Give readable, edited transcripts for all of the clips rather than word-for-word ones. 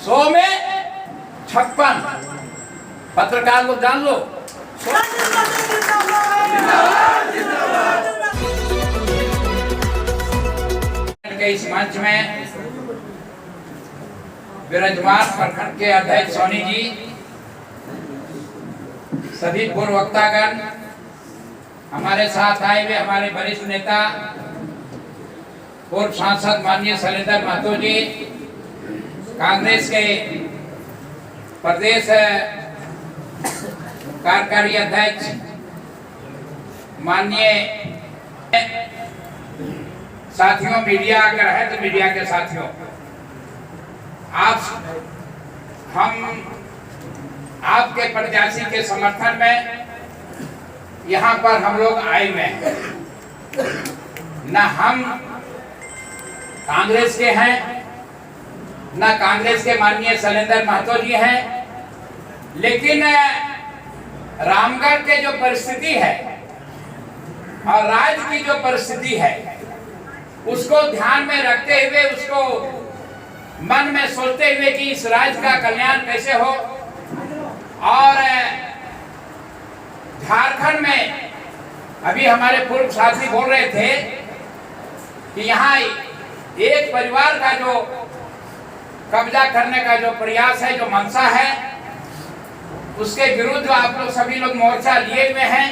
100 में 56 पत्रकार लोग जान लो। के इस मंच में विराजमान प्रखंड के अध्यक्ष सोनी जी, सभी पूर्व वक्तागण, हमारे साथ आए हुए हमारे वरिष्ठ नेता पूर्व सांसद माननीय शैलेंद्र महतो जी, कांग्रेस के प्रदेश कार्यकारी अध्यक्ष माननीय साथियों, मीडिया अगर है तो मीडिया के साथियों, हम आपके प्रत्याशी के समर्थन में यहाँ पर हम लोग आए हुए हैं। न हम कांग्रेस के हैं, न कांग्रेस के माननीय शैलेंद्र महतो जी हैं, लेकिन रामगढ़ के जो परिस्थिति है और राज्य की जो परिस्थिति है उसको ध्यान में रखते हुए, उसको मन में सोचते हुए कि इस राज्य का कल्याण कैसे हो, और झारखंड में अभी हमारे पूर्व साथी बोल रहे थे कि यहाँ एक परिवार का जो कब्जा करने का जो प्रयास है, जो मंशा है, उसके विरुद्ध आप लोग सभी लोग मोर्चा लिए हुए हैं।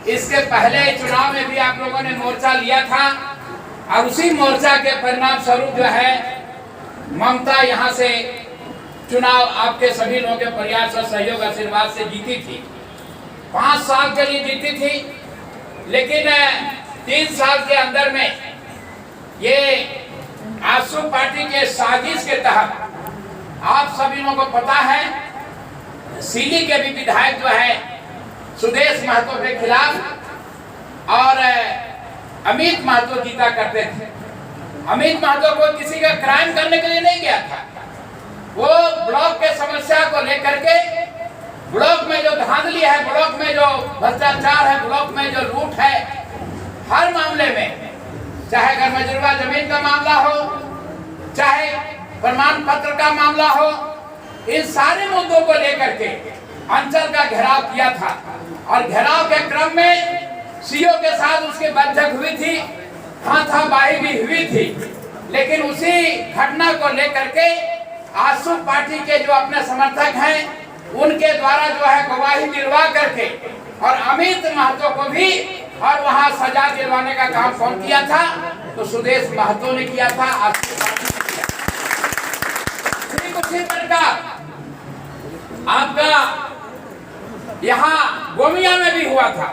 इसके पहले चुनाव में भी आप लोगों ने मोर्चा लिया था और उसी मोर्चा के परिणाम स्वरूप जो है ममता यहाँ से चुनाव आपके सभी लोगों के प्रयास और सहयोग आशीर्वाद से जीती थी। 5 साल के लिए जीती थी, लेकिन 3 साल के अंदर में ये आजसू पार्टी के साजिश के तहत आप सभी लोगों को पता है, सीली के भी विधायक जो है सुदेश महतो के खिलाफ और अमित महतो जीता करते थे। अमित महतो को किसी का क्राइम करने के लिए नहीं गया था, वो ब्लॉक के समस्या को लेकर के, ब्लॉक में जो धांधली है, ब्लॉक में जो भ्रष्टाचार है, ब्लॉक में जो लूट है, हर मामले में, चाहे घर मजरूबा जमीन का मामला हो, चाहे प्रमाण पत्र का मामला हो, इन सारे मुद्दों को लेकर के अंचल का घेराव किया था। और घेराव के क्रम में सीओ के साथ उसकी बैठक हुई थी, हाथापाई भी हुई थी, लेकिन उसी घटना को लेकर के आजसू पार्टी के जो अपने समर्थक हैं उनके द्वारा जो है गवाही दिलवा करके और अमित महतो को भी और वहां सजा दिलवाने का काम कौन किया था? तो सुदेश महतो ने किया था, आजसू पार्टी ने किया। ठीक उसी प्रकार आपका यहाँ गोमिया में भी हुआ था।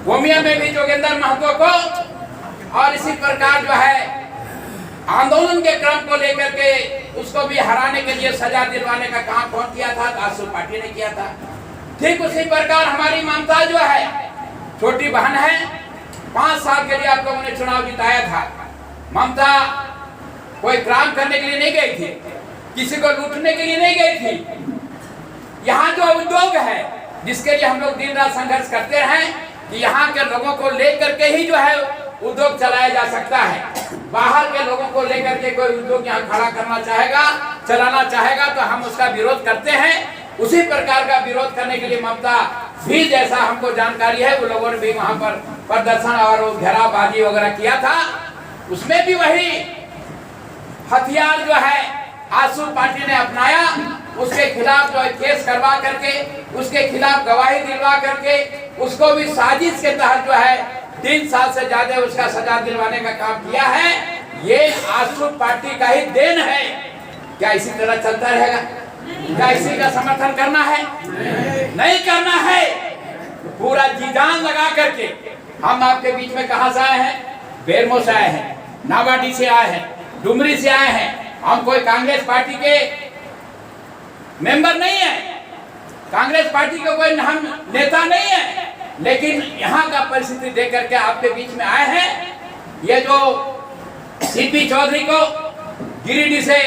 गोमिया में भी जोगेंद्र महतो को और इसी प्रकार जो है आंदोलन के क्रम को लेकर के उसको भी हराने के लिए सजा दिलवाने का काम कौन किया था? आजसू पार्टी ने किया था। ठीक उसी प्रकार हमारी ममता जो है, छोटी बहन है, 5 साल के लिए आप लोगों ने चुनाव जिताया था। ममता कोई क्राइम करने के लिए नहीं गई थी, किसी को लूटने के लिए नहीं गई थी। यहाँ जो उद्योग है जिसके लिए हम लोग दिन रात संघर्ष करते हैं कि यहाँ के लोगों को लेकर के ही जो है उद्योग चलाया जा सकता है। बाहर के लोगों को लेकर के कोई उद्योग यहाँ खड़ा करना चाहेगा, चलाना चाहेगा तो हम उसका विरोध करते हैं। उसी प्रकार का विरोध करने के लिए ममता भी, जैसा हमको जानकारी है, वो लोगों ने भी वहां पर प्रदर्शन और घेरावबाजी वगैरह किया था। उसमें भी वही हथियार जो है आजसू पार्टी ने अपनाया, उसके खिलाफ जो है केस करवा करके, उसके खिलाफ गवाही दिलवा करके, उसको भी साजिश के तहत जो है 3 साल से ज्यादा उसका सजा दिलवाने का काम किया है। ये आजसू पार्टी का ही देन है। क्या इसी तरह चलता रहेगा? क्या इसी का समर्थन करना है? नहीं करना है। पूरा जी जान लगा करके हम आपके बीच में कहां से आए हैं? बेरमो से आए हैं, नावाडी से आए हैं, डुमरी से आए हैं। हम कोई कांग्रेस पार्टी के मेंबर नहीं है, कांग्रेस पार्टी का कोई हम नेता नहीं है, लेकिन यहाँ का परिस्थिति देख करके आपके बीच में आए हैं। ये जो सीपी चौधरी को गिरिडीह से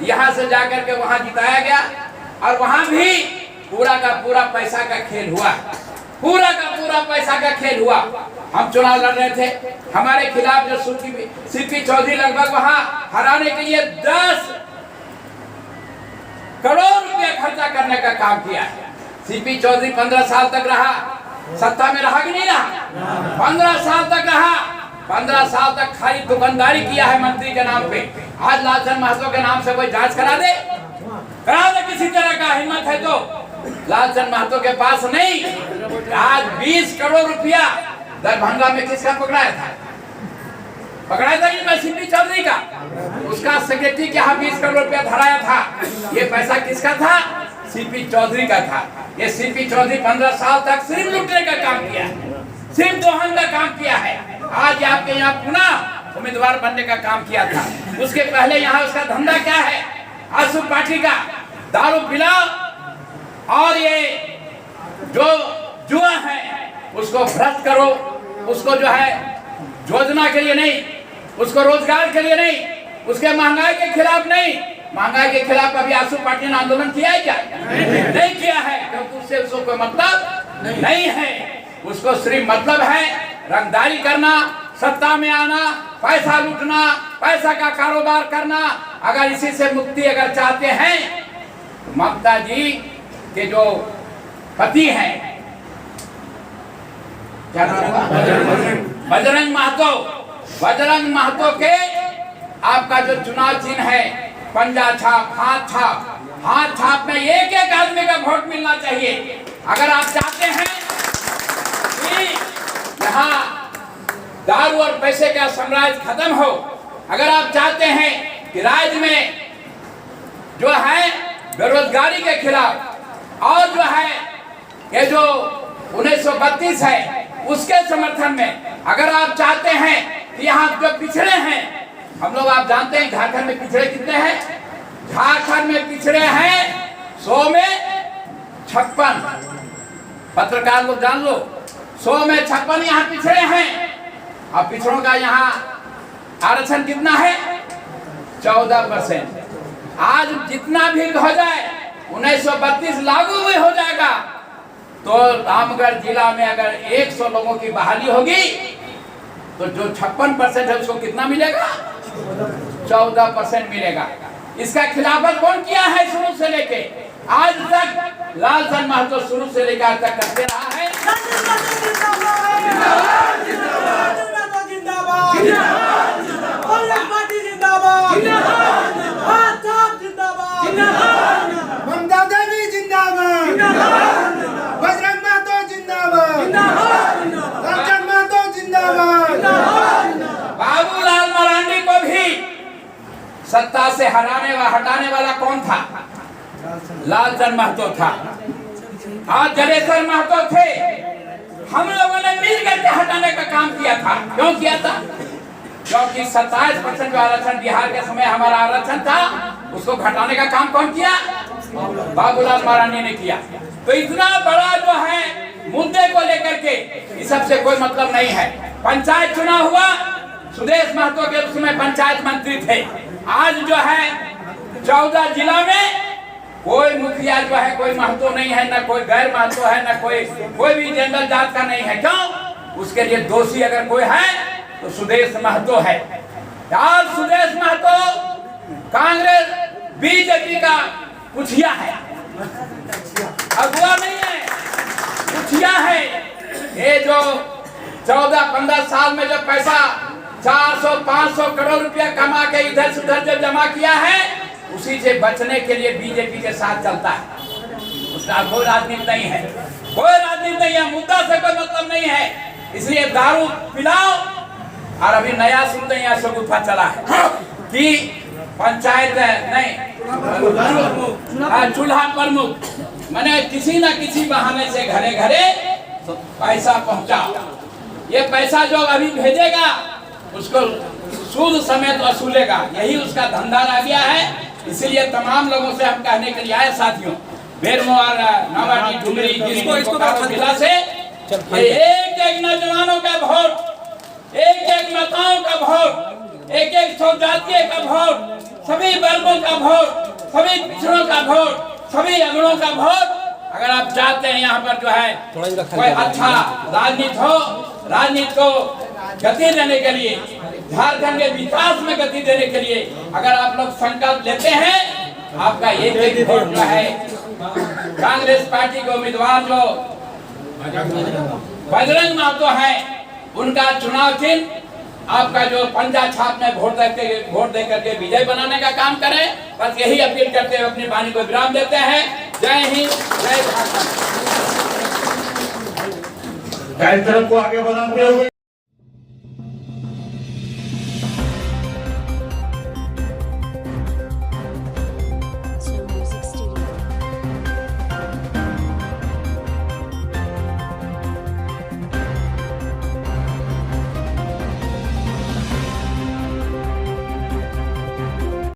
यहाँ से जाकर के वहाँ जिताया गया और वहाँ भी पूरा का पूरा पैसा का खेल हुआ, पूरा का पूरा पैसा का खेल हुआ। हम चुनाव लड़ रहे थे, हमारे खिलाफ जो सीपी चौधरी लगभग वहाँ हराने के लिए 10 खर्चा करने का काम किया है। सीपी चौधरी 15 साल तक रहा, सत्ता में रहा कि नहीं रहा? 15 साल तक रहा। 15 साल तक खाली दुकानदारी किया है मंत्री के नाम पे। आज लालचंद महतो के नाम से कोई जांच करा दे किसी तरह का हिम्मत है तो। लालचंद महतो के पास नहीं। आज 20 करोड़ रुपया दरभंगा में किसका पकड़ाया था? पकड़ाया था कि मैं सीपी चौधरी का। उसका सेक्रेटरी के यहाँ 20 करोड़ रुपया धराया था। ये पैसा किसका था? सीपी चौधरी का था। ये सीपी चौधरी 15 साल तक सिर्फ लूटने का काम किया है, सिर्फ दोहन का काम किया है। आज आपके यहाँ पुनः उम्मीदवार बनने का काम किया था। उसके पहले यहाँ उसका धंधा क्या है? आसू पार्टी का दारू पिलाओ और ये जो जुआ है उसको भ्रष्ट करो। उसको जो है योजना के लिए नहीं, उसको रोजगार के लिए नहीं, उसके महंगाई के खिलाफ नहीं। महंगाई के खिलाफ कभी आसू पार्टी ने आंदोलन किया है क्या? नहीं किया है, क्योंकि उससे उसको कोई मतलब नहीं है। उसको सिर्फ मतलब है रंगदारी करना, सत्ता में आना, पैसा लूटना, पैसा का कारोबार करना। अगर इसी से मुक्ति अगर चाहते हैं, ममता जी के जो पति हैं, क्या नाम? बजरंग महतो। बजरंग महतो के आपका जो चुनाव चिन्ह है पंजा छाप, हाथ छाप। हाथ छाप में एक एक आदमी का वोट मिलना चाहिए। अगर आप चाहते हैं कि यहाँ दारू और पैसे का साम्राज्य खत्म हो, अगर आप चाहते हैं कि राज्य में जो है बेरोजगारी के खिलाफ और जो है ये जो 1932 है उसके समर्थन में, अगर आप चाहते हैं कि यहाँ जो पिछड़े हैं हम लोग, आप जानते हैं झारखंड में पिछड़े कितने हैं? झारखंड में पिछड़े हैं 100 में 56। पत्रकार लोग जान लो, 100 में 56 यहाँ पिछड़े हैं। अब पिछड़ों का यहाँ आरक्षण कितना है? 14%। आज जितना भी हो जाए 1932 लागू भी हो जाएगा तो रामगढ़ जिला में अगर 100 लोगों की बहाली होगी तो जो 56% है उसको कितना मिलेगा? 14% मिलेगा। इसका खिलाफत कौन किया है शुरू से लेके आज तक? लालचंद महतो शुरू से लेकर आज तक करते रहा है। ममता देवी जिंदाबाद, बजरंग महतो जिंदाबाद, लालचंद महतो जिंदाबाद। बाबूलाल मरांडी को भी सत्ता से हटाने वाला कौन था? लालचंद महतो था। आज जलेश्वर महतो थे। हम लोगों ने मिलकर के हटाने का काम किया था। क्यों किया था? क्योंकि 27% जो आरक्षण बिहार के समय हमारा आरक्षण था उसको घटाने का काम कौन किया? बाबूलाल मरांडी ने किया। तो इतना बड़ा जो है मुद्दे को लेकर के इस सबसे कोई मतलब नहीं है। पंचायत चुनाव हुआ, सुदेश महतो के उसमें पंचायत मंत्री थे। आज जो है 14 जिला में कोई मुखिया जो है कोई महतो नहीं है, न कोई गैर महतो है, न कोई भी जनरल जात का नहीं है। क्यों? उसके लिए दोषी अगर कोई है तो सुदेश महतो है। आज सुदेश महतो कांग्रेस बीजेपी का मुखिया है, अगुआ नहीं है, मुखिया है। ये जो 14-15 साल में जो पैसा 400-500 करोड़ रुपया कमा के इधर से उधर जो जमा किया है उसी से बचने के लिए बीजेपी के साथ चलता है। उसका कोई राजनीति नहीं है, कोई राजनीति नहीं है, मुद्दा से कोई मतलब नहीं है। इसलिए दारू पिलाओ। और अभी नया सुनते हैं यहाँ शगुफा चला है कि पंचायत नहीं चूल्हा प्रमुख, मैंने किसी न किसी बहाने से घरे घरे पैसा पहुंचाओ। ये पैसा जो अभी भेजेगा उसको सूद समेत वसूलेगा, यही उसका धंधा रह गया है। इसीलिए तमाम लोगों से हम कहने के लिए आए साथियों, बेरमोर, नावाडी, डुमरी, जिला से एक एक नौजवानों का वोट, एक एक माताओं का वोट, एक एक जातीय का वोट, सभी वर्गों का वोट, सभी पिछड़ों का वोट, सभी अगड़ों का वोट। अगर आप चाहते हैं यहाँ पर जो है कोई अच्छा राजनीति हो, राजनीति को गति देने के लिए, झारखंड के विकास में गति देने के लिए अगर आप लोग संकल्प लेते हैं, आपका एक एक वोट जो है कांग्रेस पार्टी के उम्मीदवार जो बजरंग महतो है, उनका चुनाव चिन्ह आपका जो पंजा छाप में वोट दे करके विजय बनाने का काम करें। बस यही अपील करते हुए अपनी वाणी को विराम देते हैं। जय हिंद, जय भारत। कार्यक्रम को आगे बढ़ाते हुए